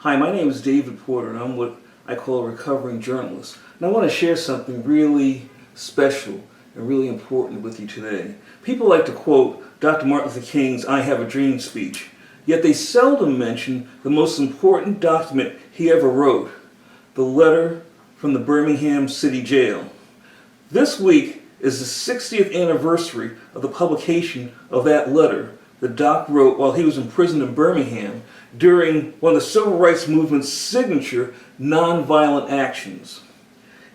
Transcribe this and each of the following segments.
Hi, my name is David Porter, and I'm what I call a recovering journalist. And I want to share something really special and really important with you today. People like to quote Dr. Martin Luther King's "I Have a Dream" speech, yet they seldom mention the most important document he ever wrote, the letter from the Birmingham City Jail. This week is the 60th anniversary of the publication of that letter that Doc wrote while he was imprisoned in Birmingham during one of the civil rights movement's signature nonviolent actions.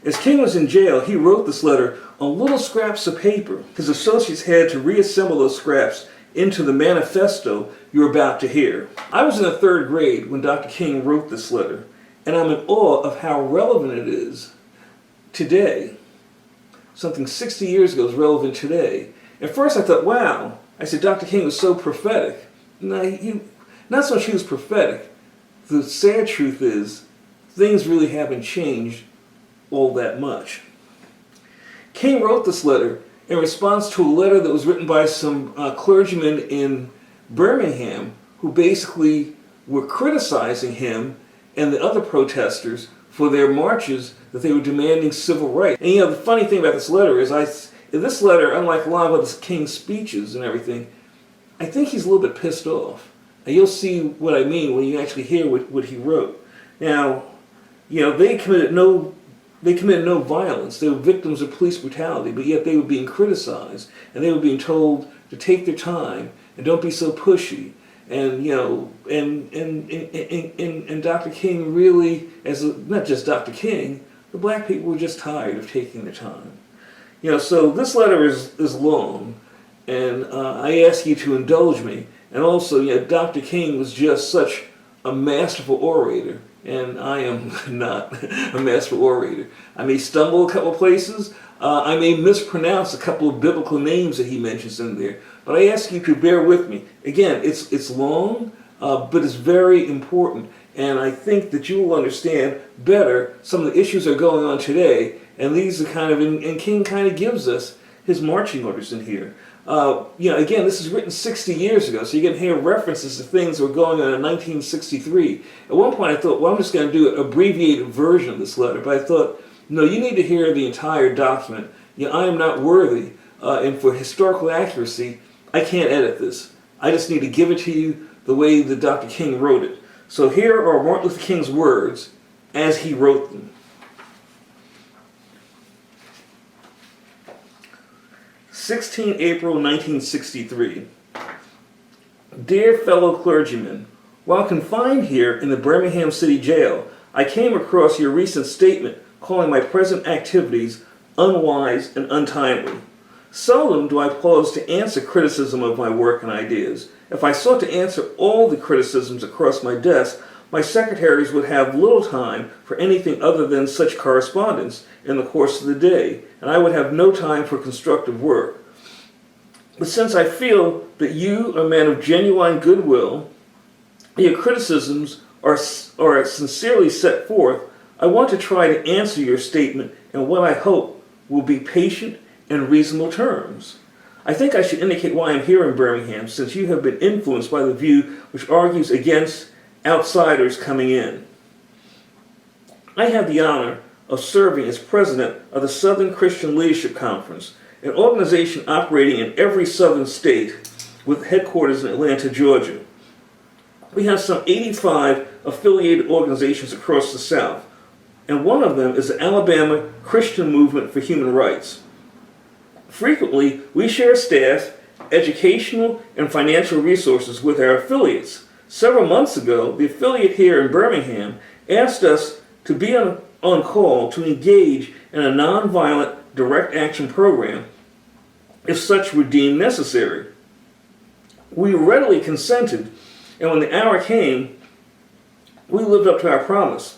As King was in jail, he wrote this letter on little scraps of paper. His associates had to reassemble those scraps into the manifesto you're about to hear. I was in the 3rd grade when Dr. King wrote this letter, and I'm in awe of how relevant it is today. Something 60 years ago is relevant today. At first I thought, wow, I said Dr. King was so prophetic. Not so much he was prophetic. The sad truth is, things really haven't changed all that much. King wrote this letter in response to a letter that was written by some clergymen in Birmingham who basically were criticizing him and the other protesters for their marches that they were demanding civil rights. And the funny thing about this letter is, this letter, unlike a lot of King's speeches and everything, I think he's a little bit pissed off. And you'll see what I mean when you actually hear what he wrote. Now, they committed no violence. They were victims of police brutality, but yet they were being criticized, and they were being told to take their time and don't be so pushy. And and Dr. King really, not just Dr. King, the black people were just tired of taking their time. So this letter is long, and I ask you to indulge me. And also, Dr. King was just such a masterful orator, and I am not a masterful orator. I may stumble a couple places. I may mispronounce a couple of biblical names that he mentions in there. But I ask you to bear with me. Again, it's long, but it's very important. And I think that you will understand better some of the issues that are going on today. And these are and King kind of gives us his marching orders in here. Again, this is written 60 years ago, so you can hear references to things that were going on in 1963. At one point I thought, well, I'm just going to do an abbreviated version of this letter, but I thought, no, you need to hear the entire document. I am not worthy, and for historical accuracy, I can't edit this. I just need to give it to you the way that Dr. King wrote it. So here are Martin Luther King's words as he wrote them. 16 April 1963. Dear fellow clergymen, while confined here in the Birmingham City Jail, I came across your recent statement calling my present activities unwise and untimely. Seldom do I pause to answer criticism of my work and ideas. If I sought to answer all the criticisms across my desk, my secretaries would have little time for anything other than such correspondence in the course of the day, and I would have no time for constructive work. But since I feel that you are men of genuine goodwill, your criticisms are sincerely set forth, I want to try to answer your statement in what I hope will be patient and reasonable terms. I think I should indicate why I'm here in Birmingham, since you have been influenced by the view which argues against outsiders coming in. I have the honor of serving as president of the Southern Christian Leadership Conference, an organization operating in every southern state with headquarters in Atlanta, Georgia. We have some 85 affiliated organizations across the South, and one of them is the Alabama Christian Movement for Human Rights. Frequently, we share staff, educational, and financial resources with our affiliates. Several months ago, the affiliate here in Birmingham asked us to be on call to engage in a nonviolent direct action program if such were deemed necessary. We readily consented, and when the hour came, we lived up to our promise.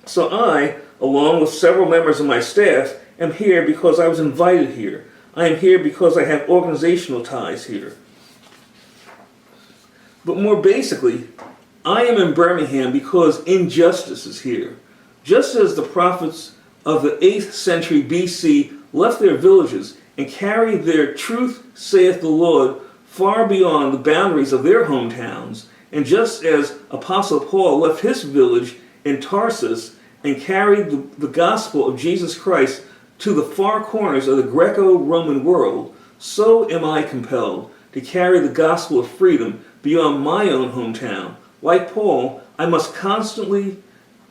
So I, along with several members of my staff, am here because I was invited here. I am here because I have organizational ties here. But more basically, I am in Birmingham because injustice is here. Just as the prophets of the 8th century BC left their villages and carried their truth, saith the Lord, far beyond the boundaries of their hometowns, and just as Apostle Paul left his village in Tarsus and carried the gospel of Jesus Christ to the far corners of the Greco-Roman world, so am I compelled to carry the gospel of freedom beyond my own hometown. Like Paul, I must constantly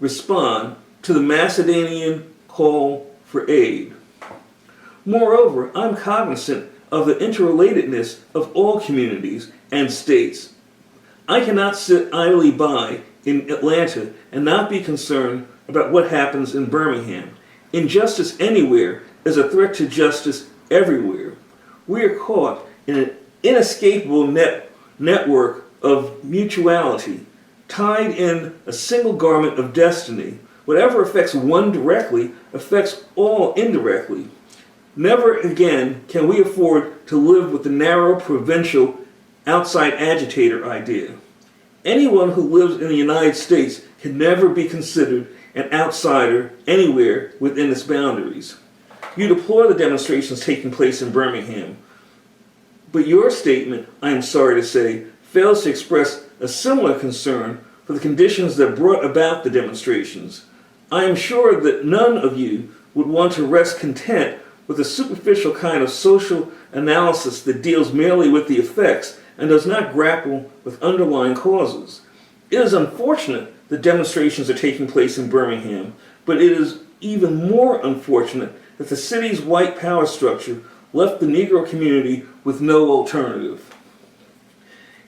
respond to the Macedonian call for aid. Moreover, I'm cognizant of the interrelatedness of all communities and states. I cannot sit idly by in Atlanta and not be concerned about what happens in Birmingham. Injustice anywhere is a threat to justice everywhere. We are caught in an inescapable network of mutuality, tied in a single garment of destiny. Whatever affects one directly affects all indirectly. Never again can we afford to live with the narrow provincial outside agitator idea. Anyone who lives in the United States can never be considered an outsider anywhere within its boundaries. You deplore the demonstrations taking place in Birmingham, but your statement, I am sorry to say, fails to express a similar concern for the conditions that brought about the demonstrations. I am sure that none of you would want to rest content with a superficial kind of social analysis that deals merely with the effects and does not grapple with underlying causes. It is unfortunate that demonstrations are taking place in Birmingham, but it is even more unfortunate that the city's white power structure left the Negro community with no alternative.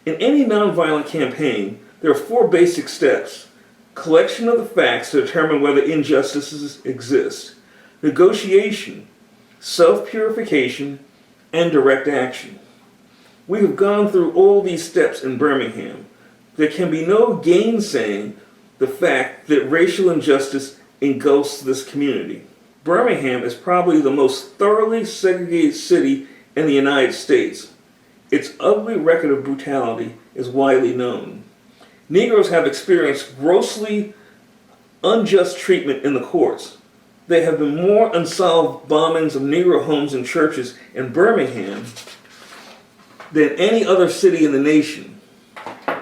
In any nonviolent campaign, there are 4 basic steps: collection of the facts to determine whether injustices exist, negotiation, self-purification, and direct action. We have gone through all these steps in Birmingham. There can be no gainsaying the fact that racial injustice engulfs this community. Birmingham is probably the most thoroughly segregated city in the United States. Its ugly record of brutality is widely known. Negroes have experienced grossly unjust treatment in the courts. There have been more unsolved bombings of Negro homes and churches in Birmingham than any other city in the nation.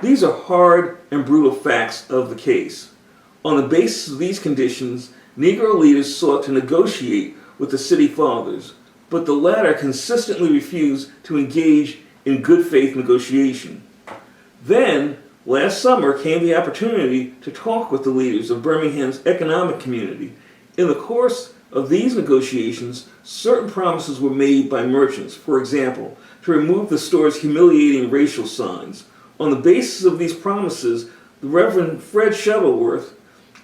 These are hard and brutal facts of the case. On the basis of these conditions, Negro leaders sought to negotiate with the city fathers, but the latter consistently refused to engage in good faith negotiation. Then, last summer came the opportunity to talk with the leaders of Birmingham's economic community. In the course of these negotiations, certain promises were made by merchants, for example, to remove the store's humiliating racial signs. On the basis of these promises, the Reverend Fred Shuttleworth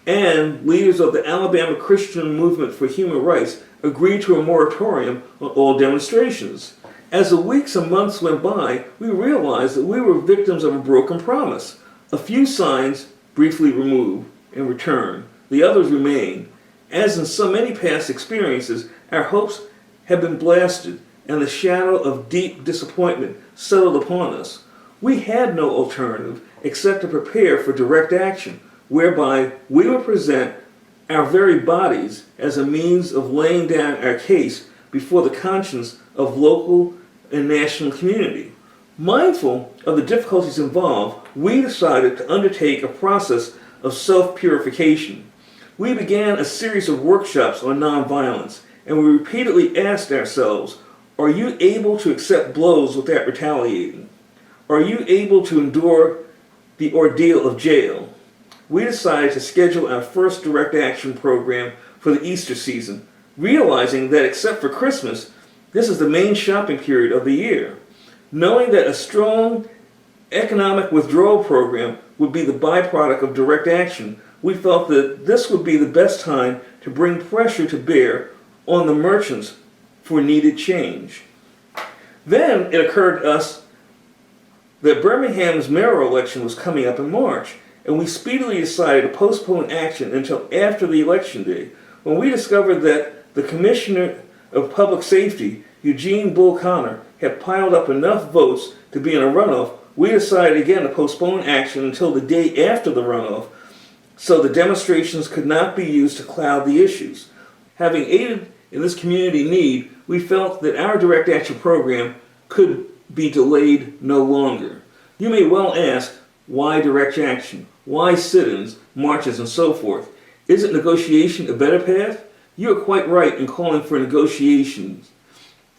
and leaders of the Alabama Christian Movement for Human Rights agreed to a moratorium on all demonstrations. As the weeks and months went by, we realized that we were victims of a broken promise. A few signs briefly removed and returned. The others remained. As in so many past experiences, our hopes had been blasted, and the shadow of deep disappointment settled upon us. We had no alternative except to prepare for direct action, whereby we would present our very bodies as a means of laying down our case before the conscience of local and national community. Mindful of the difficulties involved, we decided to undertake a process of self-purification. We began a series of workshops on nonviolence, and we repeatedly asked ourselves, are you able to accept blows without retaliating? Are you able to endure the ordeal of jail? We decided to schedule our first direct action program for the Easter season, realizing that except for Christmas, this is the main shopping period of the year. Knowing that a strong economic withdrawal program would be the byproduct of direct action, we felt that this would be the best time to bring pressure to bear on the merchants for needed change. Then it occurred to us that Birmingham's mayoral election was coming up in March, and we speedily decided to postpone action until after the election day. When we discovered that the Commissioner of Public Safety, Eugene Bull Connor, had piled up enough votes to be in a runoff, we decided again to postpone action until the day after the runoff, so the demonstrations could not be used to cloud the issues. Having aided in this community need, we felt that our direct action program could be delayed no longer. You may well ask, why direct action? Why sit-ins, marches, and so forth? Isn't negotiation a better path? You are quite right in calling for negotiations.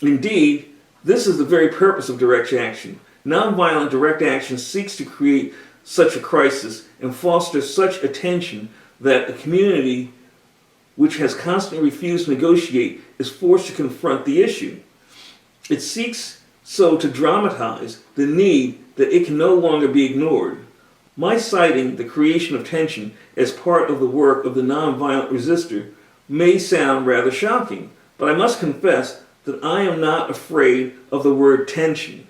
Indeed, this is the very purpose of direct action. Nonviolent direct action seeks to create such a crisis and foster such a tension that a community which has constantly refused to negotiate is forced to confront the issue. It seeks so to dramatize the need that it can no longer be ignored. My citing the creation of tension as part of the work of the nonviolent resistor may sound rather shocking, but I must confess that I am not afraid of the word tension.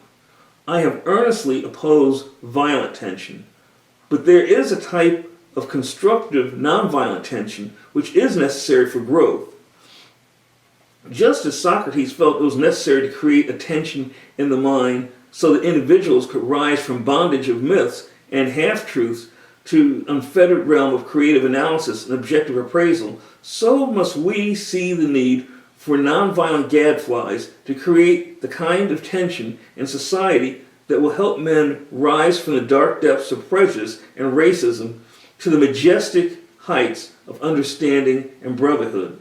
I have earnestly opposed violent tension, but there is a type of constructive nonviolent tension which is necessary for growth. Just as Socrates felt it was necessary to create a tension in the mind so that individuals could rise from bondage of myths and half-truths to unfettered realm of creative analysis and objective appraisal, so must we see the need for nonviolent gadflies to create the kind of tension in society that will help men rise from the dark depths of prejudice and racism to the majestic heights of understanding and brotherhood.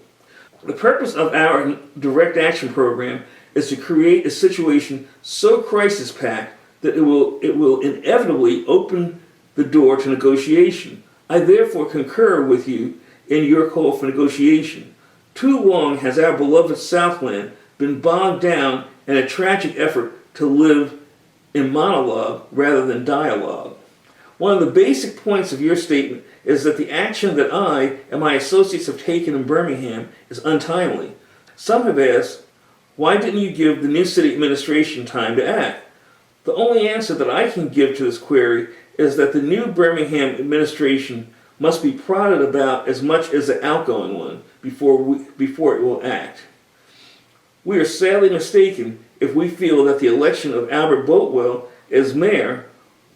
The purpose of our direct action program is to create a situation so crisis-packed that it will inevitably open the door to negotiation. I therefore concur with you in your call for negotiation. Too long has our beloved Southland been bogged down in a tragic effort to live in monologue rather than dialogue. One of the basic points of your statement is that the action that I and my associates have taken in Birmingham is untimely. Some have asked, why didn't you give the new city administration time to act? The only answer that I can give to this query is that the new Birmingham administration must be prodded about as much as the outgoing one before it will act. We are sadly mistaken if we feel that the election of Albert Boatwell as mayor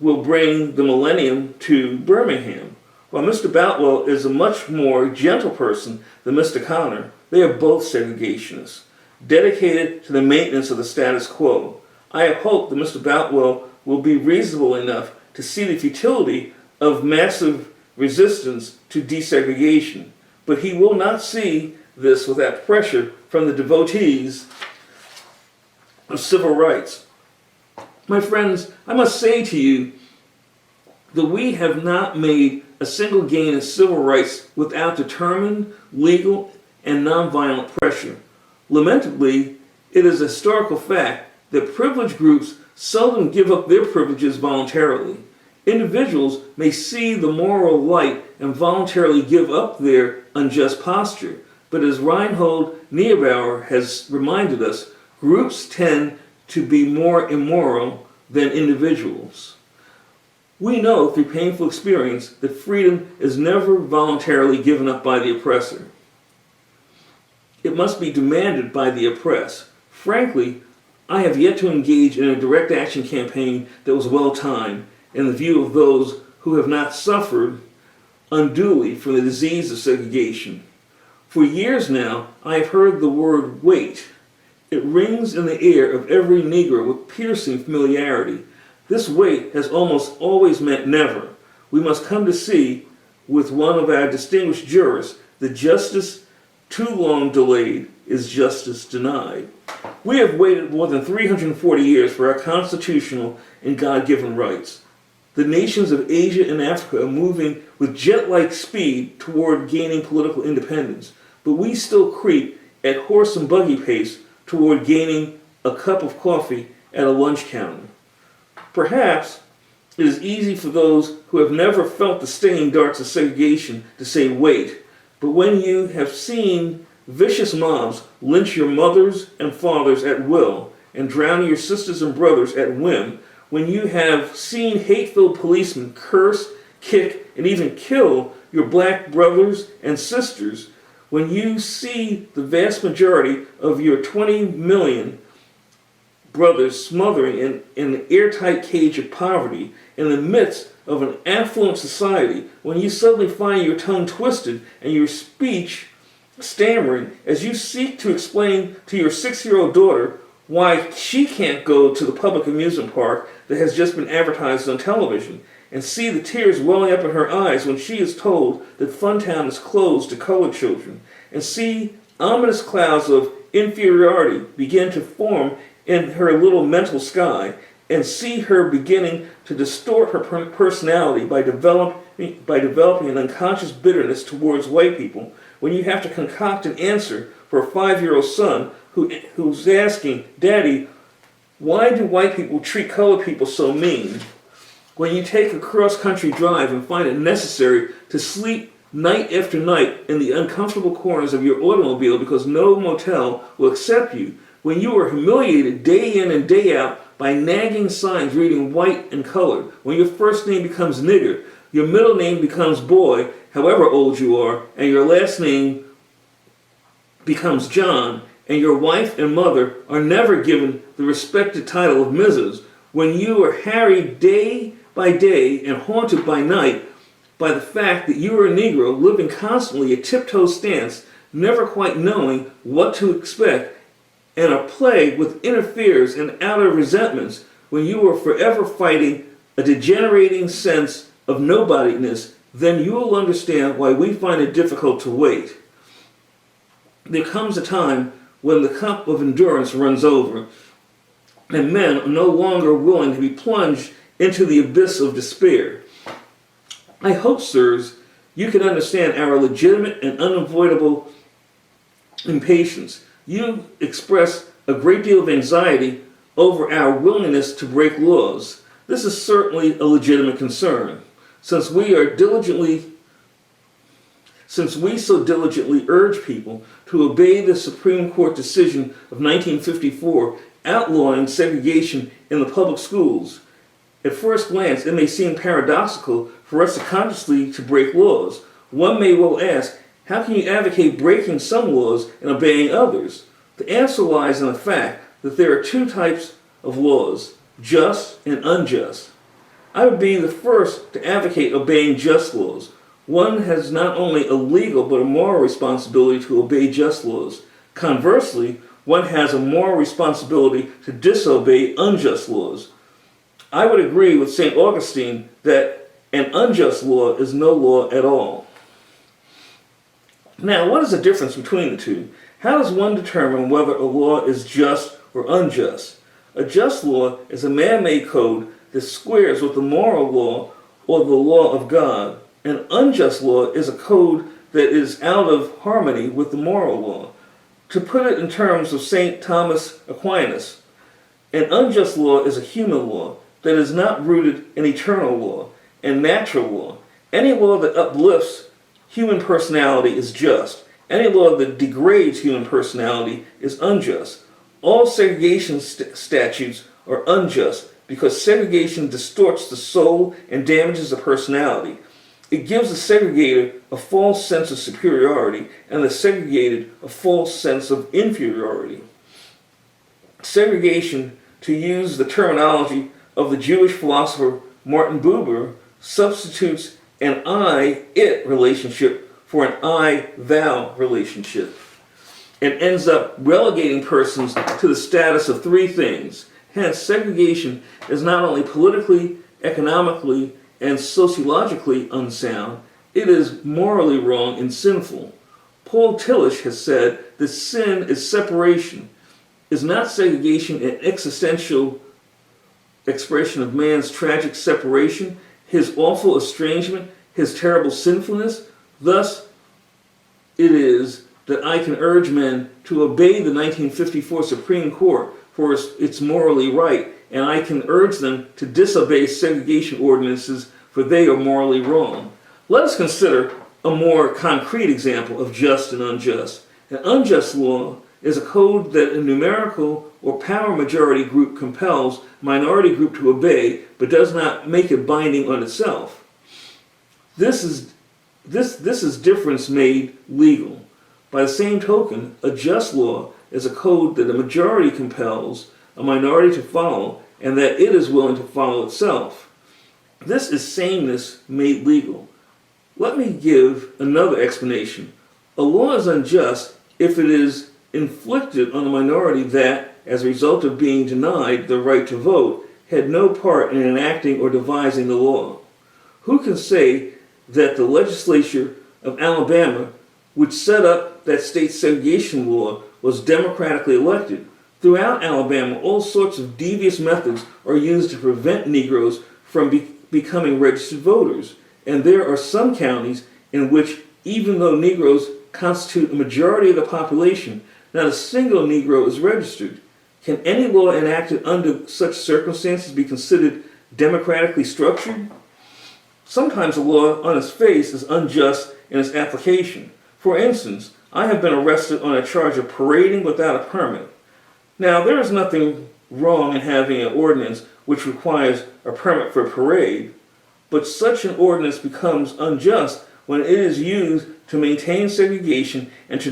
will bring the millennium to Birmingham. While Mr. Boutwell is a much more gentle person than Mr. Connor, they are both segregationists, dedicated to the maintenance of the status quo. I hope that Mr. Boutwell will be reasonable enough to see the futility of massive resistance to desegregation, but he will not see this without pressure from the devotees of civil rights. My friends, I must say to you that we have not made a single gain in civil rights without determined, legal, and nonviolent pressure. Lamentably, it is a historical fact that privileged groups seldom give up their privileges voluntarily. Individuals may see the moral light and voluntarily give up their unjust posture, but as Reinhold Niebuhr has reminded us, groups tend to be more immoral than individuals. We know through painful experience that freedom is never voluntarily given up by the oppressor. It must be demanded by the oppressed. Frankly, I have yet to engage in a direct action campaign that was well timed in the view of those who have not suffered unduly from the disease of segregation. For years now, I have heard the word wait. It rings in the ear of every Negro with piercing familiarity. This wait has almost always meant never. We must come to see, with one of our distinguished jurists, that justice too long delayed is justice denied. We have waited more than 340 years for our constitutional and God-given rights. The nations of Asia and Africa are moving with jet-like speed toward gaining political independence, but we still creep at horse and buggy pace toward gaining a cup of coffee at a lunch counter. Perhaps it is easy for those who have never felt the stinging darts of segregation to say wait, but when you have seen vicious mobs lynch your mothers and fathers at will and drown your sisters and brothers at whim, when you have seen hate-filled policemen curse, kick, and even kill your black brothers and sisters, when you see the vast majority of your 20 million brothers smothering in an airtight cage of poverty in the midst of an affluent society, when you suddenly find your tongue twisted and your speech stammering as you seek to explain to your 6-year-old daughter why she can't go to the public amusement park that has just been advertised on television, and see the tears welling up in her eyes when she is told that Funtown is closed to colored children, and see ominous clouds of inferiority begin to form in her little mental sky, and see her beginning to distort her personality by developing an unconscious bitterness towards white people, when you have to concoct an answer for a 5-year-old son who's asking, "Daddy, why do white people treat colored people so mean?" When you take a cross-country drive and find it necessary to sleep night after night in the uncomfortable corners of your automobile because no motel will accept you, when you are humiliated day in and day out by nagging signs reading white and colored, when your first name becomes nigger, your middle name becomes boy, however old you are, and your last name becomes John, and your wife and mother are never given the respected title of Mrs., when you are harried day by day and haunted by night by the fact that you are a Negro living constantly a tiptoe stance, never quite knowing what to expect, and are plagued with inner fears and outer resentments, when you are forever fighting a degenerating sense of nobodiness, then you will understand why we find it difficult to wait. There comes a time when the cup of endurance runs over, and men are no longer willing to be plunged into the abyss of despair. I hope, sirs, you can understand our legitimate and unavoidable impatience. You express a great deal of anxiety over our willingness to break laws. This is certainly a legitimate concern, since we so diligently urge people to obey the Supreme Court decision of 1954 outlawing segregation in the public schools. At first glance, it may seem paradoxical for us to consciously to break laws. One may well ask, how can you advocate breaking some laws and obeying others? The answer lies in the fact that there are two types of laws, just and unjust. I would be the first to advocate obeying just laws. One has not only a legal but a moral responsibility to obey just laws. Conversely, one has a moral responsibility to disobey unjust laws. I would agree with St. Augustine that an unjust law is no law at all. Now, what is the difference between the two? How does one determine whether a law is just or unjust? A just law is a man-made code that squares with the moral law or the law of God. An unjust law is a code that is out of harmony with the moral law. To put it in terms of St. Thomas Aquinas, an unjust law is a human law that is not rooted in eternal law and natural law. Any law that uplifts human personality is just. Any law that degrades human personality is unjust. All segregation statutes are unjust because segregation distorts the soul and damages the personality. It gives the segregator a false sense of superiority and the segregated a false sense of inferiority. Segregation, to use the terminology of the Jewish philosopher Martin Buber, substitutes an I-it relationship for an I-thou relationship, and ends up relegating persons to the status of three things. Hence, segregation is not only politically, economically, and sociologically unsound, it is morally wrong and sinful. Paul Tillich has said that sin is separation. Is not segregation an existential expression of man's tragic separation, his awful estrangement, his terrible sinfulness? Thus, it is that I can urge men to obey the 1954 Supreme Court for it's morally right, and I can urge them to disobey segregation ordinances for they are morally wrong. Let us consider a more concrete example of just and unjust. An unjust law is a code that a numerical or power majority group compels a minority group to obey, but does not make it binding on itself. This is difference made legal. By the same token, a just law is a code that a majority compels a minority to follow, and that it is willing to follow itself. This is sameness made legal. Let me give another explanation. A law is unjust if it is inflicted on a minority that, as a result of being denied the right to vote, had no part in enacting or devising the law. Who can say that the legislature of Alabama, which set up that state segregation law, was democratically elected? Throughout Alabama, all sorts of devious methods are used to prevent Negroes from becoming registered voters. And there are some counties in which, even though Negroes constitute a majority of the population, not a single Negro is registered. Can any law enacted under such circumstances be considered democratically structured? Sometimes a law on its face is unjust in its application. For instance, I have been arrested on a charge of parading without a permit. Now, there is nothing wrong in having an ordinance which requires a permit for a parade, but such an ordinance becomes unjust when it is used to maintain segregation and to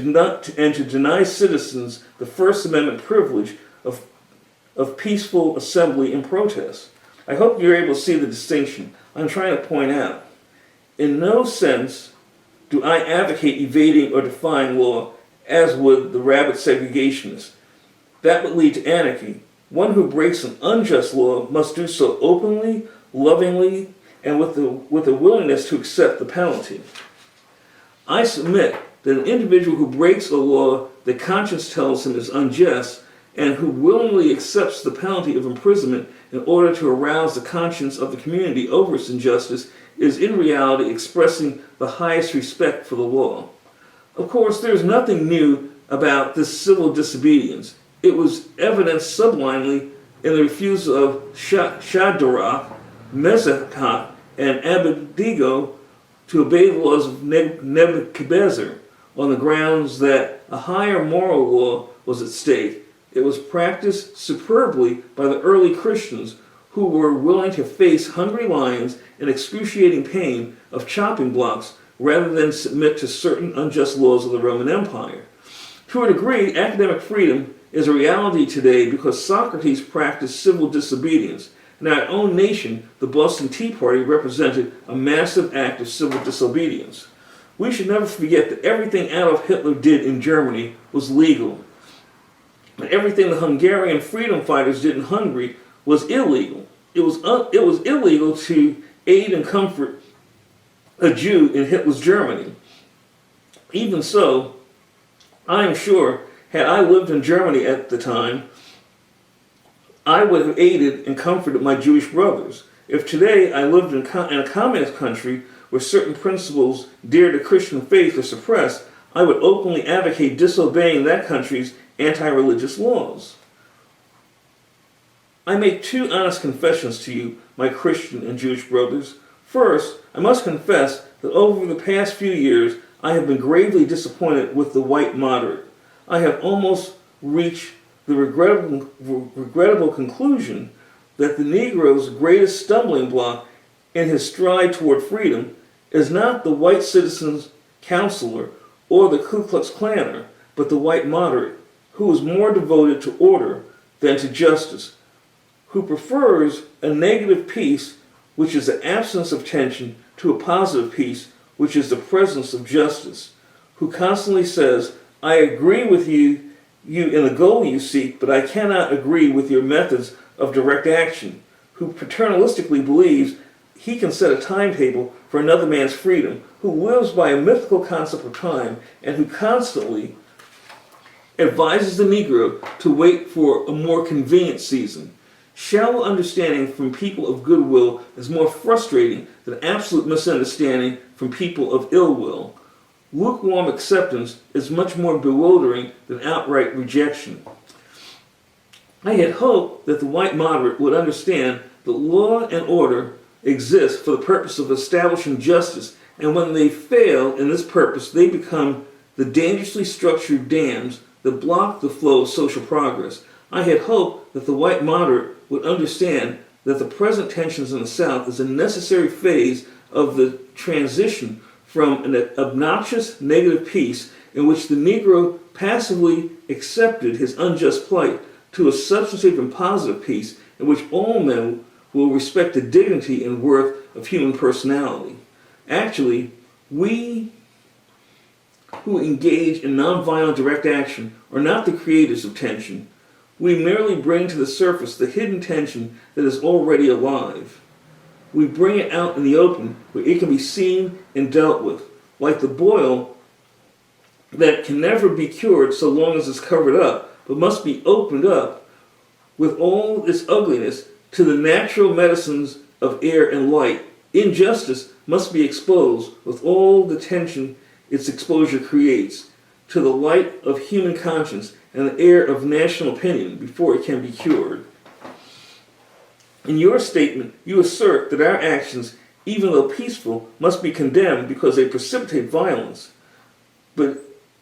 deny citizens the First Amendment privilege of peaceful assembly and protest. I hope you're able to see the distinction I'm trying to point out. In no sense do I advocate evading or defying law as would the rabid segregationists. That would lead to anarchy. One who breaks an unjust law must do so openly, lovingly, and with a willingness to accept the penalty. I submit that an individual who breaks a law that conscience tells him is unjust and who willingly accepts the penalty of imprisonment in order to arouse the conscience of the community over its injustice is in reality expressing the highest respect for the law. Of course, there is nothing new about this civil disobedience. It was evidenced sublimely in the refusal of Shadrach, Meshach, and Abednego to obey the laws of Nebuchadnezzar on the grounds that a higher moral law was at stake. It was practiced superbly by the early Christians who were willing to face hungry lions and excruciating pain of chopping blocks rather than submit to certain unjust laws of the Roman Empire. To a degree, academic freedom is a reality today because Socrates practiced civil disobedience. In our own nation, the Boston Tea Party represented a massive act of civil disobedience. We should never forget that everything Adolf Hitler did in Germany was legal. And everything the Hungarian freedom fighters did in Hungary was illegal. It was illegal to aid and comfort a Jew in Hitler's Germany. Even so, I am sure, had I lived in Germany at the time, I would have aided and comforted my Jewish brothers. If today I lived in a communist country where certain principles dear to Christian faith are suppressed, I would openly advocate disobeying that country's anti-religious laws. I make two honest confessions to you, my Christian and Jewish brothers. First, I must confess that over the past few years, I have been gravely disappointed with the white moderate. I have almost reached the regrettable conclusion that the Negro's greatest stumbling block in his stride toward freedom is not the white citizen's counselor or the Ku Klux Klaner, but the white moderate, who is more devoted to order than to justice, who prefers a negative peace, which is the absence of tension, to a positive peace, which is the presence of justice, who constantly says, I agree with you in the goal you seek, but I cannot agree with your methods of direct action, who paternalistically believes he can set a timetable for another man's freedom, who lives by a mythical concept of time, and who constantly advises the Negro to wait for a more convenient season. Shallow understanding from people of goodwill is more frustrating than absolute misunderstanding from people of ill will. Lukewarm acceptance is much more bewildering than outright rejection. I had hoped that the white moderate would understand that law and order exist for the purpose of establishing justice, and when they fail in this purpose, they become the dangerously structured dams that block the flow of social progress. I had hoped that the white moderate would understand that the present tensions in the South is a necessary phase of the transition from an obnoxious negative peace in which the Negro passively accepted his unjust plight to a substantive and positive peace in which all men will respect the dignity and worth of human personality. Actually, we who engage in nonviolent direct action are not the creators of tension. We merely bring to the surface the hidden tension that is already alive. we bring it out in the open where it can be seen and dealt with, like the boil that can never be cured so long as it's covered up, but must be opened up with all its ugliness to the natural medicines of air and light. Injustice must be exposed with all the tension its exposure creates to the light of human conscience and the air of national opinion before it can be cured. In your statement, you assert that our actions, even though peaceful, must be condemned because they precipitate violence. But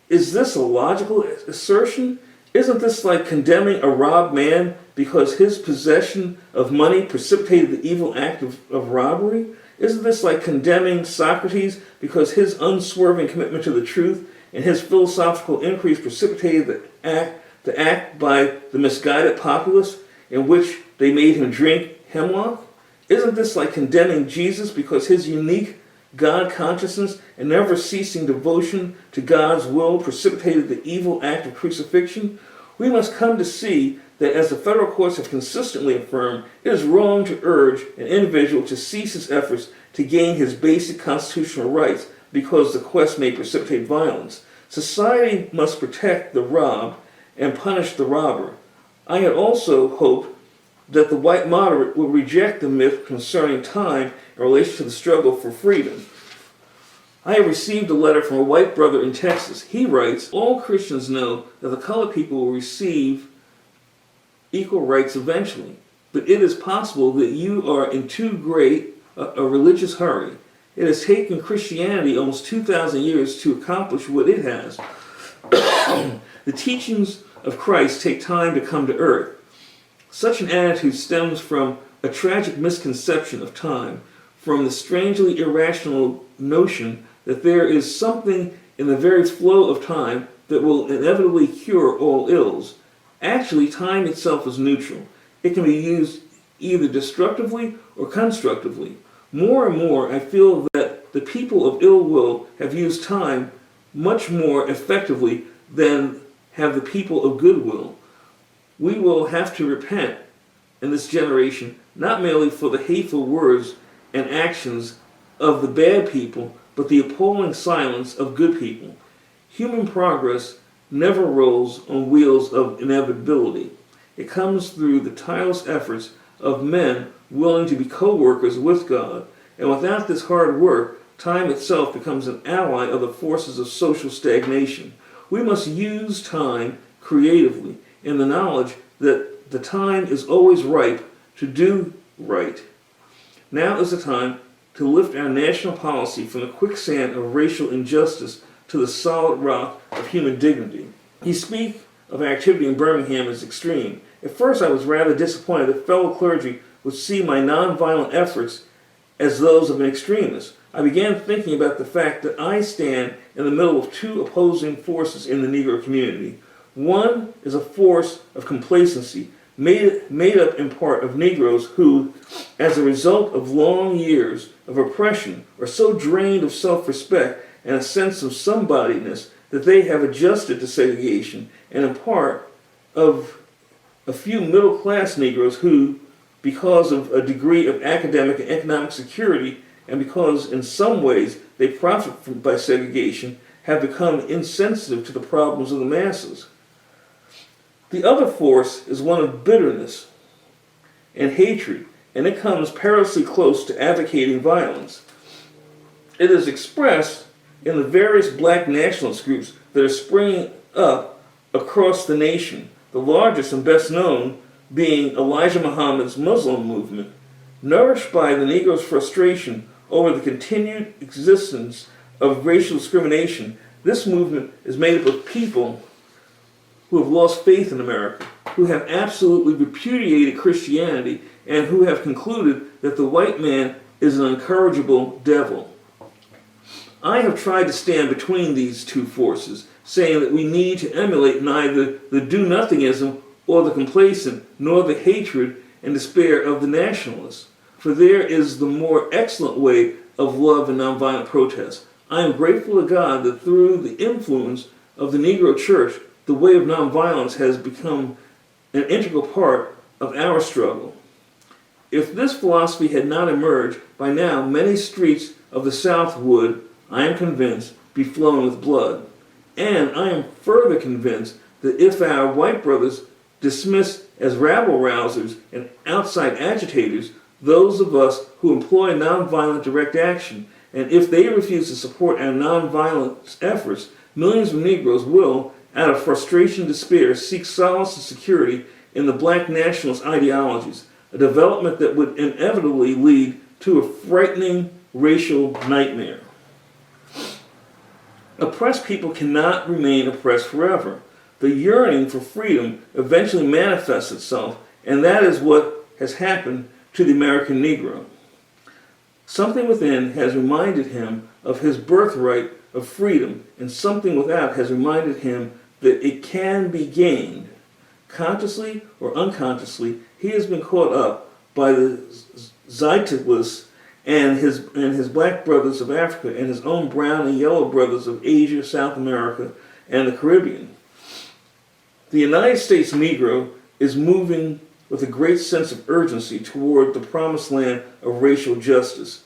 is this a logical assertion? Isn't this like condemning a robbed man because his possession of money precipitated the evil act of robbery? Isn't this like condemning Socrates because his unswerving commitment to the truth and his philosophical increase precipitated the act by the misguided populace in which they made him drink hemlock? Isn't this like condemning Jesus because his unique God consciousness and never ceasing devotion to God's will precipitated the evil act of crucifixion? We must come to see that, as the federal courts have consistently affirmed, it is wrong to urge an individual to cease his efforts to gain his basic constitutional rights because the quest may precipitate violence. Society must protect the robbed and punish the robber. I had also hoped that the white moderate would reject the myth concerning time in relation to the struggle for freedom. I have received a letter from a white brother in Texas. He writes, all Christians know that the colored people will receive equal rights eventually, but it is possible that you are in too great a religious hurry. It has taken Christianity almost 2,000 years to accomplish what it has. The teachings of Christ take time to come to earth. Such an attitude stems from a tragic misconception of time, from the strangely irrational notion that there is something in the very flow of time that will inevitably cure all ills. Actually, time itself is neutral. It can be used either destructively or constructively. More and more, I feel that the people of ill will have used time much more effectively than have the people of goodwill. We will have to repent in this generation, not merely for the hateful words and actions of the bad people, but the appalling silence of good people. Human progress never rolls on wheels of inevitability. It comes through the tireless efforts of men willing to be co-workers with God, and without this hard work, time itself becomes an ally of the forces of social stagnation. We must use time creatively in the knowledge that the time is always ripe to do right. Now is the time to lift our national policy from the quicksand of racial injustice to the solid rock of human dignity. You speak of activity in Birmingham as extreme. At first I was rather disappointed that fellow clergy would see my nonviolent efforts as those of an extremist. I began thinking about the fact that I stand in the middle of two opposing forces in the Negro community. One is a force of complacency, made up in part of Negroes who, as a result of long years of oppression, are so drained of self-respect and a sense of somebodyness that they have adjusted to segregation, and in part of a few middle-class Negroes who, because of a degree of academic and economic security, and because in some ways they profit by segregation, have become insensitive to the problems of the masses. The other force is one of bitterness and hatred, and it comes perilously close to advocating violence. It is expressed in the various black nationalist groups that are springing up across the nation, the largest and best known being Elijah Muhammad's Muslim movement. Nourished by the Negro's frustration over the continued existence of racial discrimination, this movement is made up of people who have lost faith in America, who have absolutely repudiated Christianity, and who have concluded that the white man is an incorrigible devil. I have tried to stand between these two forces, saying that we need to emulate neither the do-nothingism or the complacent, nor the hatred and despair of the nationalists. For there is the more excellent way of love and nonviolent protest. I am grateful to God that through the influence of the Negro Church, the way of nonviolence has become an integral part of our struggle. If this philosophy had not emerged, by now many streets of the South would, I am convinced, be flowing with blood. And I am further convinced that if our white brothers dismiss as rabble-rousers and outside agitators those of us who employ nonviolent direct action, and if they refuse to support our nonviolent efforts, millions of Negroes will, out of frustration and despair, seek solace and security in the black nationalist ideologies, a development that would inevitably lead to a frightening racial nightmare. Oppressed people cannot remain oppressed forever. The yearning for freedom eventually manifests itself, and that is what has happened to the American Negro. Something within has reminded him of his birthright of freedom, and something without has reminded him that it can be gained. Consciously or unconsciously, he has been caught up by the zeitgeist and his black brothers of Africa and his own brown and yellow brothers of Asia, South America, and the Caribbean. The United States Negro is moving with a great sense of urgency toward the promised land of racial justice.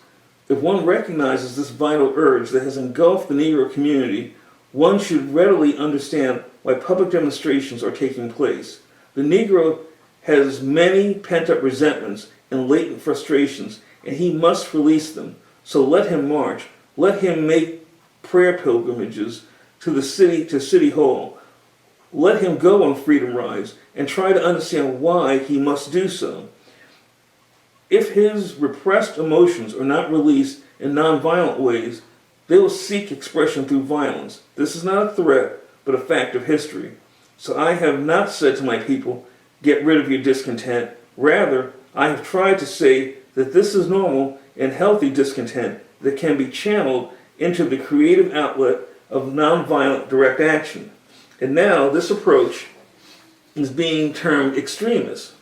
If one recognizes this vital urge that has engulfed the Negro community, one should readily understand why public demonstrations are taking place. The Negro has many pent-up resentments and latent frustrations, and he must release them. So let him march. Let him make prayer pilgrimages to City Hall. Let him go on freedom rides and try to understand why he must do so. If his repressed emotions are not released in nonviolent ways, they will seek expression through violence. This is not a threat, but a fact of history. So I have not said to my people, get rid of your discontent. Rather, I have tried to say that this is normal and healthy discontent that can be channeled into the creative outlet of nonviolent direct action. And now this approach is being termed extremist.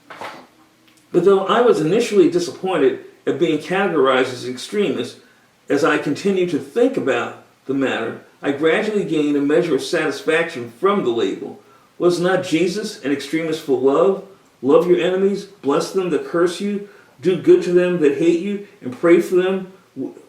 But though I was initially disappointed at being categorized as extremist, as I continued to think about the matter, I gradually gained a measure of satisfaction from the label. Was not Jesus an extremist for love? Love your enemies, bless them that curse you, do good to them that hate you, and pray for them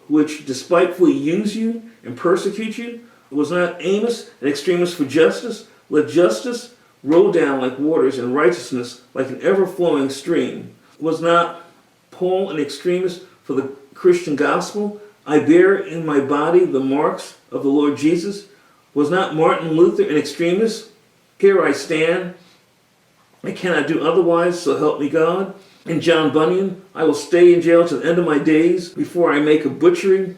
which despitefully use you and persecute you? Was not Amos an extremist for justice? Let justice roll down like waters and righteousness like an ever-flowing stream. Was not Paul an extremist for the Christian gospel? I bear in my body the marks of the Lord Jesus. Was not Martin Luther an extremist? Here I stand. I cannot do otherwise, so help me God. And John Bunyan, I will stay in jail to the end of my days before I make a butchery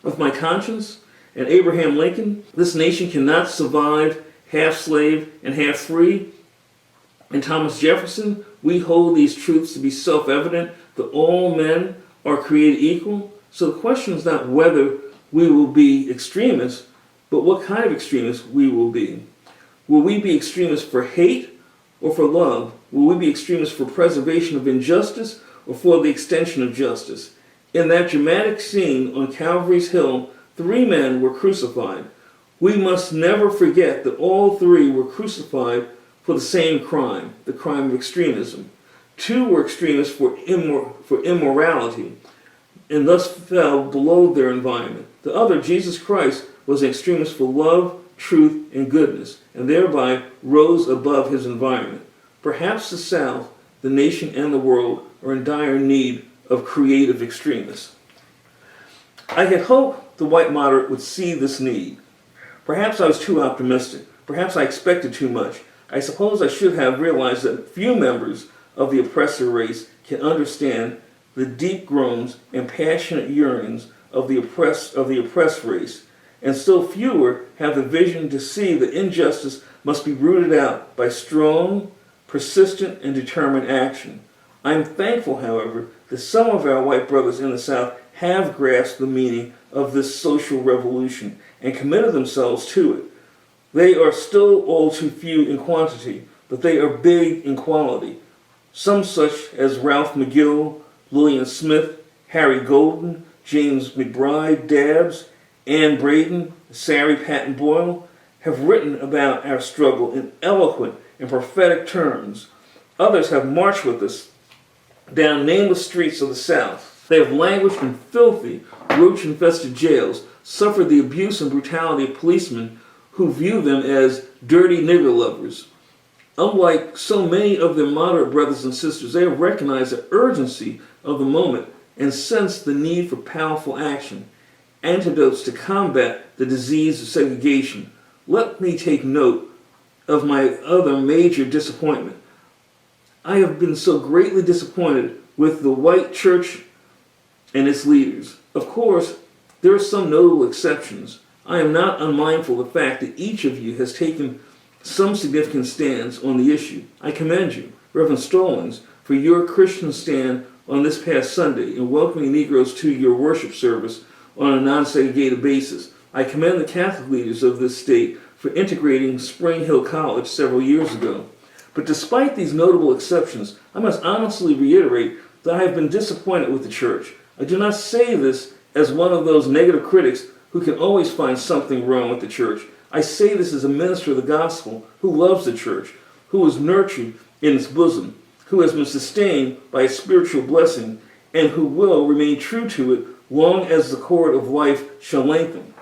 of my conscience. And Abraham Lincoln, this nation cannot survive half slave and half free. And Thomas Jefferson, we hold these truths to be self-evident, that all men are created equal. So the question is not whether we will be extremists, but what kind of extremists we will be. Will we be extremists for hate or for love? Will we be extremists for preservation of injustice or for the extension of justice? In that dramatic scene on Calvary's Hill, 3 men were crucified. We must never forget that all 3 were crucified for the same crime, the crime of extremism. 2 were extremists for immorality and thus fell below their environment. The other, Jesus Christ, was an extremist for love, truth, and goodness, and thereby rose above his environment. Perhaps the South, the nation, and the world are in dire need of creative extremists. I had hoped the white moderate would see this need. Perhaps I was too optimistic. Perhaps I expected too much. I suppose I should have realized that few members of the oppressor race can understand the deep groans and passionate yearnings of the oppressed race, and still fewer have the vision to see that injustice must be rooted out by strong, persistent, and determined action. I am thankful, however, that some of our white brothers in the South have grasped the meaning of this social revolution and committed themselves to it. They are still all too few in quantity, but they are big in quality. Some such as Ralph McGill, Lillian Smith, Harry Golden, James McBride, Dabbs, Ann Braden, Sari Patton Boyle have written about our struggle in eloquent and prophetic terms. Others have marched with us down nameless streets of the South. They have languished in filthy, roach-infested jails, suffered the abuse and brutality of policemen who view them as dirty nigger lovers. Unlike so many of their moderate brothers and sisters, they have recognized the urgency of the moment and sensed the need for powerful action, antidotes to combat the disease of segregation. Let me take note of my other major disappointment. I have been so greatly disappointed with the white church and its leaders. Of course, there are some notable exceptions. I am not unmindful of the fact that each of you has taken some significant stands on the issue. I commend you, Reverend Stallings, for your Christian stand on this past Sunday in welcoming Negroes to your worship service on a non-segregated basis. I commend the Catholic leaders of this state for integrating Spring Hill College several years ago. But despite these notable exceptions, I must honestly reiterate that I have been disappointed with the church. I do not say this as one of those negative critics who can always find something wrong with the church. I say this as a minister of the gospel who loves the church, who was nurtured in its bosom, who has been sustained by a spiritual blessing, and who will remain true to it long as the cord of life shall lengthen.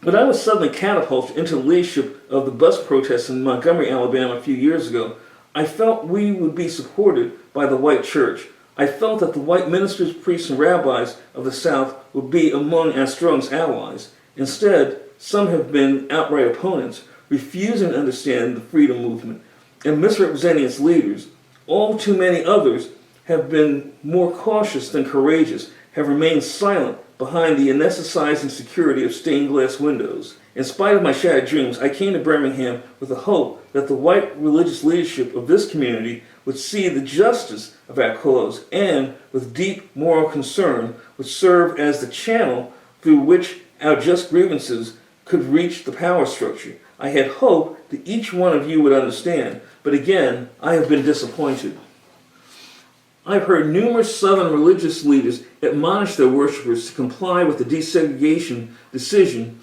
When I was suddenly catapulted into the leadership of the bus protests in Montgomery, Alabama a few years ago, I felt we would be supported by the white church. I felt that the white ministers, priests, and rabbis of the South would be among our strongest allies. Instead, some have been outright opponents, refusing to understand the freedom movement and misrepresenting its leaders. All too many others have been more cautious than courageous, have remained silent behind the anesthetizing security of stained glass windows. In spite of my shattered dreams, I came to Birmingham with the hope that the white religious leadership of this community would see the justice of our cause and, with deep moral concern, would serve as the channel through which our just grievances could reach the power structure. I had hoped that each one of you would understand, but again, I have been disappointed. I've heard numerous Southern religious leaders admonish their worshipers to comply with the desegregation decision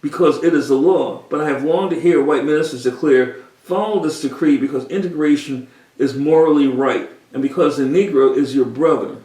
because it is the law, but I have longed to hear white ministers declare, follow this decree because integration is morally right and because the Negro is your brother.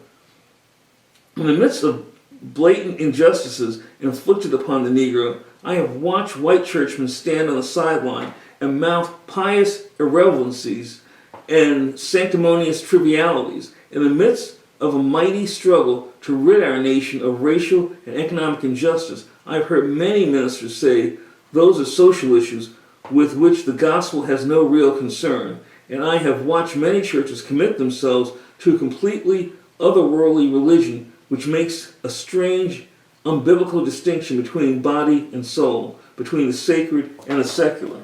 In the midst of blatant injustices inflicted upon the Negro, I have watched white churchmen stand on the sideline and mouth pious irrelevancies and sanctimonious trivialities in the midst of a mighty struggle to rid our nation of racial and economic injustice. I've heard many ministers say those are social issues with which the gospel has no real concern, and I have watched many churches commit themselves to a completely otherworldly religion which makes a strange, unbiblical distinction between body and soul, between the sacred and the secular.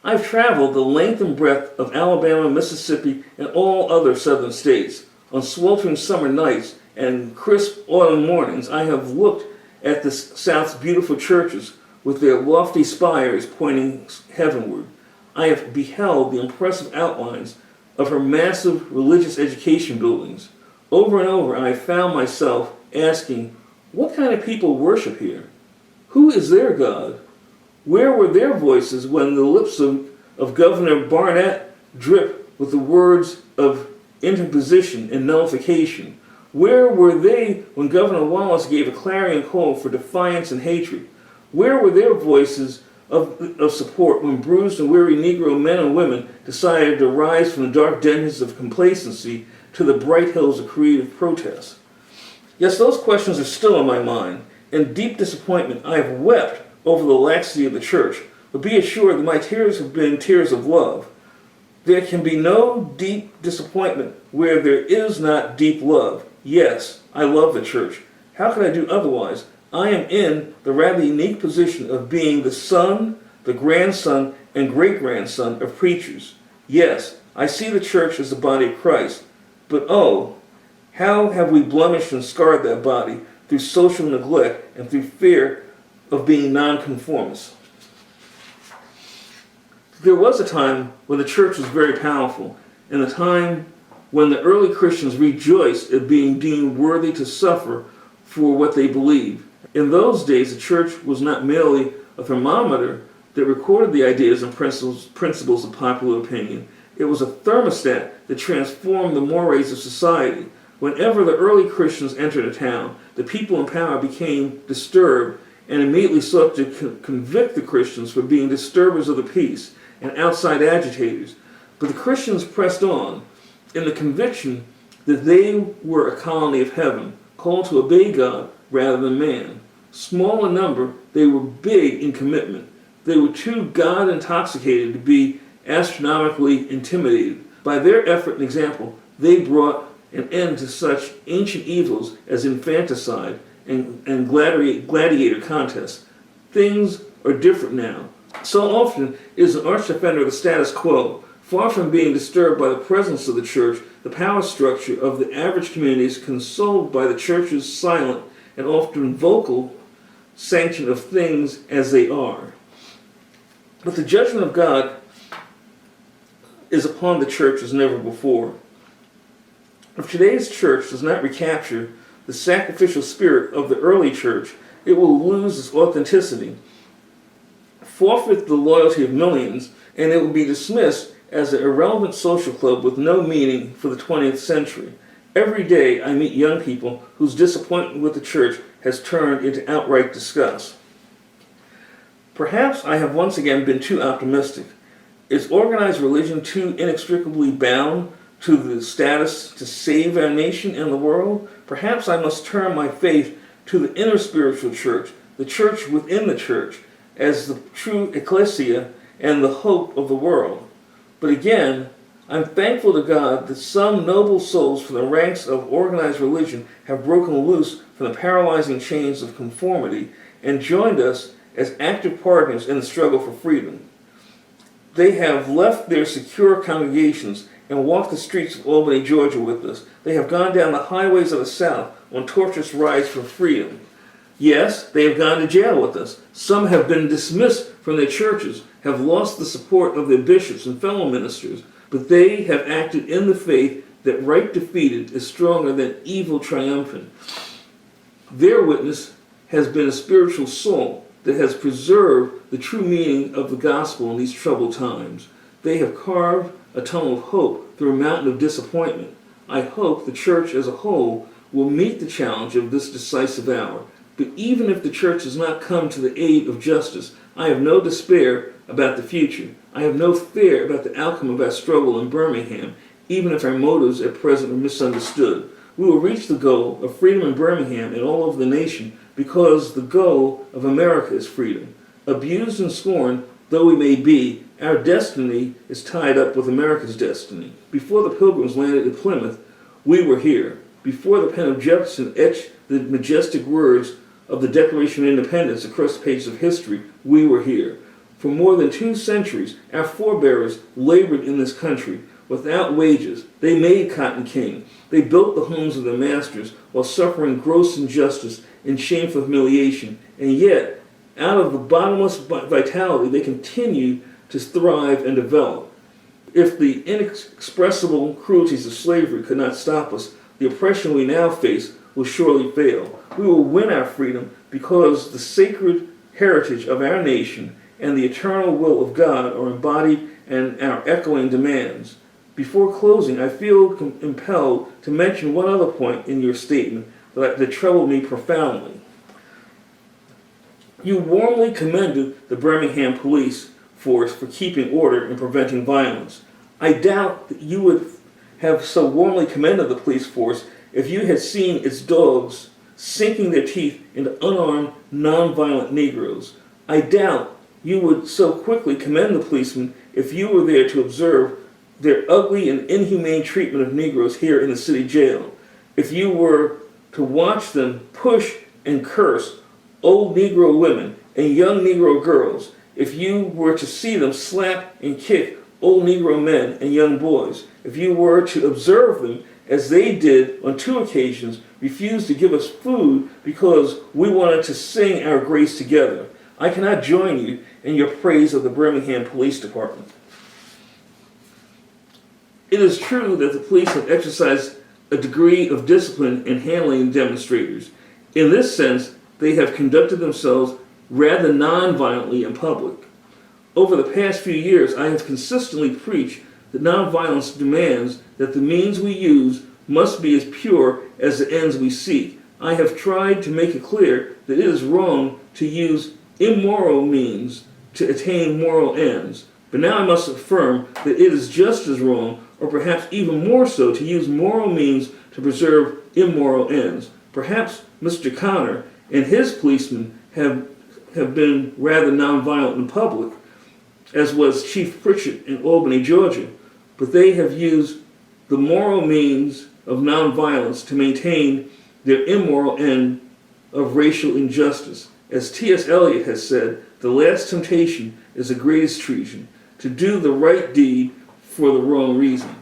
I've traveled the length and breadth of Alabama, Mississippi, and all other southern states. On sweltering summer nights and crisp autumn mornings, I have looked at the South's beautiful churches with their lofty spires pointing heavenward. I have beheld the impressive outlines of her massive religious education buildings. Over and over, I have found myself asking, what kind of people worship here? Who is their God? Where were their voices when the lips of Governor Barnett dripped with the words of interposition and nullification? Where were they when Governor Wallace gave a clarion call for defiance and hatred? Where were their voices of support when bruised and weary Negro men and women decided to rise from the dark dungeons of complacency to the bright hills of creative protest? Yes, those questions are still on my mind. In deep disappointment, I have wept over the laxity of the church, but be assured that my tears have been tears of love. There can be no deep disappointment where there is not deep love. Yes, I love the church. How could I do otherwise? I am in the rather unique position of being the son, the grandson, and great-grandson of preachers. Yes, I see the church as the body of Christ, but oh, how have we blemished and scarred that body through social neglect and through fear of being nonconformists. There was a time when the church was very powerful, and a time when the early Christians rejoiced at being deemed worthy to suffer for what they believed. In those days, the church was not merely a thermometer that recorded the ideas and principles of popular opinion. It was a thermostat that transformed the mores of society. Whenever the early Christians entered a town, the people in power became disturbed and immediately sought to convict the Christians for being disturbers of the peace and outside agitators. But the Christians pressed on in the conviction that they were a colony of heaven, called to obey God rather than man. Small in number, they were big in commitment. They were too God-intoxicated to be astronomically intimidated. By their effort and example, they brought an end to such ancient evils as infanticide and gladiator contests. Things are different now. So often is an arch offender of the status quo. Far from being disturbed by the presence of the church, the power structure of the average community is consoled by the church's silent and often vocal sanction of things as they are. But the judgment of God is upon the church as never before. If today's church does not recapture the sacrificial spirit of the early church, it will lose its authenticity, forfeit the loyalty of millions, and it will be dismissed as an irrelevant social club with no meaning for the 20th century. Every day I meet young people whose disappointment with the church has turned into outright disgust. Perhaps I have once again been too optimistic. Is organized religion too inextricably bound to the status to save our nation and the world? Perhaps I must turn my faith to the inner spiritual church, the church within the church, as the true ecclesia and the hope of the world. But again, I'm thankful to God that some noble souls from the ranks of organized religion have broken loose from the paralyzing chains of conformity and joined us as active partners in the struggle for freedom. They have left their secure congregations and walked the streets of Albany, Georgia with us. They have gone down the highways of the South on torturous rides for freedom. Yes, they have gone to jail with us. Some have been dismissed from their churches, have lost the support of their bishops and fellow ministers, but they have acted in the faith that right defeated is stronger than evil triumphant. Their witness has been a spiritual soul that has preserved the true meaning of the gospel in these troubled times. They have carved a tunnel of hope through a mountain of disappointment. I hope the church as a whole will meet the challenge of this decisive hour. But even if the church does not come to the aid of justice, I have no despair about the future. I have no fear about the outcome of our struggle in Birmingham, even if our motives at present are misunderstood. We will reach the goal of freedom in Birmingham and all over the nation because the goal of America is freedom. Abused and scorned though we may be, our destiny is tied up with America's destiny. Before the Pilgrims landed at Plymouth, we were here. Before the pen of Jefferson etched the majestic words of the Declaration of Independence across the pages of history, we were here. For more than 2 centuries, our forebears labored in this country without wages. They made cotton king. They built the homes of their masters while suffering gross injustice and shameful humiliation. And yet, out of the bottomless vitality, they continue to thrive and develop. If the inexpressible cruelties of slavery could not stop us, the oppression we now face will surely fail. We will win our freedom because the sacred heritage of our nation and the eternal will of God are embodied in our echoing demands. Before closing, I feel impelled to mention one other point in your statement that troubled me profoundly. You warmly commended the Birmingham police force for keeping order and preventing violence. I doubt that you would have so warmly commended the police force if you had seen its dogs sinking their teeth into unarmed, non-violent Negroes. I doubt you would so quickly commend the policemen if you were there to observe their ugly and inhumane treatment of Negroes here in the city jail. If you were to watch them push and curse old Negro women and young Negro girls, if you were to see them slap and kick old Negro men and young boys, if you were to observe them as they did on 2 occasions, refuse to give us food because we wanted to sing our grace together, I cannot join you in your praise of the Birmingham Police Department. It is true that the police have exercised a degree of discipline in handling demonstrators. In this sense, they have conducted themselves rather non-violently in public. Over the past few years, I have consistently preached that nonviolence demands that the means we use must be as pure as the ends we seek. I have tried to make it clear that it is wrong to use immoral means to attain moral ends. But now I must affirm that it is just as wrong, or perhaps even more so, to use moral means to preserve immoral ends. Perhaps Mr. Connor and his policemen have been rather nonviolent in public, as was Chief Pritchett in Albany, Georgia, but they have used the moral means of nonviolence to maintain their immoral end of racial injustice. As T.S. Eliot has said, the last temptation is the greatest treason, to do the right deed for the wrong reason.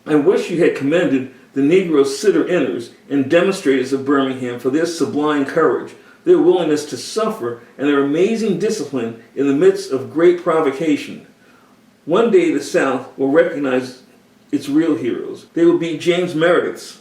I wish you had commended the Negro sitter-inners and demonstrators of Birmingham for their sublime courage, their willingness to suffer, and their amazing discipline in the midst of great provocation. One day the South will recognize its real heroes. They will be James Merediths,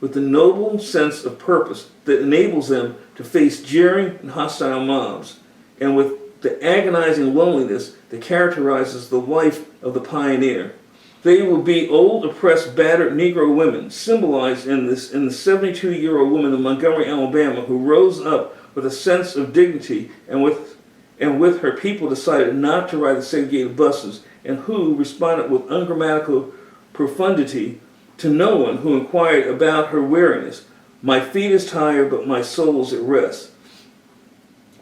with the noble sense of purpose that enables them to face jeering and hostile mobs, and with the agonizing loneliness that characterizes the life of the pioneer. They will be old, oppressed, battered Negro women, symbolized in the 72-year-old woman of Montgomery, Alabama, who rose up with a sense of dignity and with her people decided not to ride the segregated buses, and who responded with ungrammatical profundity to no one who inquired about her weariness. My feet is tired, but my soul is at rest.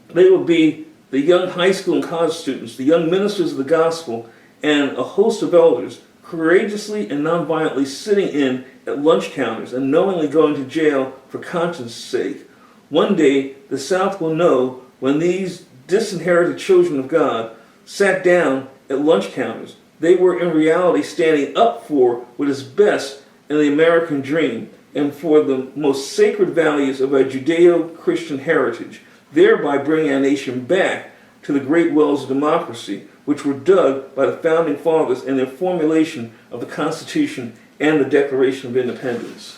They will be the young high school and college students, the young ministers of the gospel, and a host of elders courageously and nonviolently sitting in at lunch counters and knowingly going to jail for conscience sake. One day, the South will know when these disinherited children of God sat down at lunch counters. They were in reality standing up for what is best in the American dream and for the most sacred values of our Judeo-Christian heritage, thereby bringing our nation back to the great wells of democracy, which were dug by the Founding Fathers in their formulation of the Constitution and the Declaration of Independence.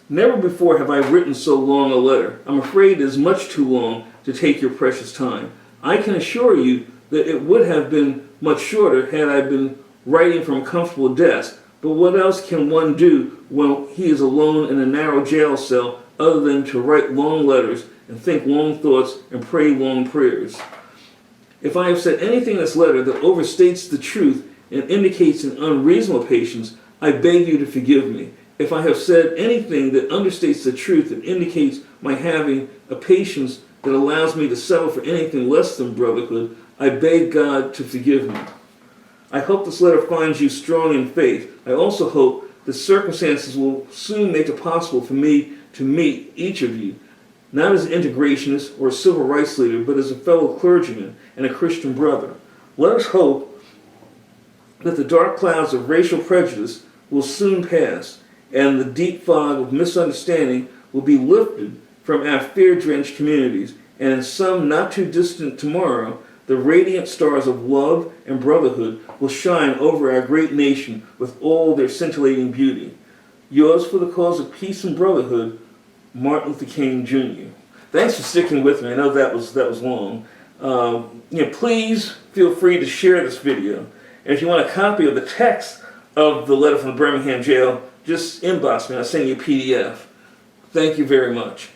Never before have I written so long a letter. I'm afraid it is much too long to take your precious time. I can assure you that it would have been much shorter had I been writing from a comfortable desk, but what else can one do when he is alone in a narrow jail cell other than to write long letters and think long thoughts and pray long prayers? If I have said anything in this letter that overstates the truth and indicates an unreasonable patience, I beg you to forgive me. If I have said anything that understates the truth and indicates my having a patience that allows me to settle for anything less than brotherhood, I beg God to forgive me. I hope this letter finds you strong in faith. I also hope that circumstances will soon make it possible for me to meet each of you, not as an integrationist or a civil rights leader, but as a fellow clergyman and a Christian brother. Let us hope that the dark clouds of racial prejudice will soon pass, and the deep fog of misunderstanding will be lifted from our fear-drenched communities, and in some not too distant tomorrow, the radiant stars of love and brotherhood will shine over our great nation with all their scintillating beauty. Yours for the cause of peace and brotherhood, Martin Luther King Jr. Thanks for sticking with me. I know that was long. Please feel free to share this video. And if you want a copy of the text of the letter from the Birmingham Jail, just inbox me. I'll send you a PDF. Thank you very much.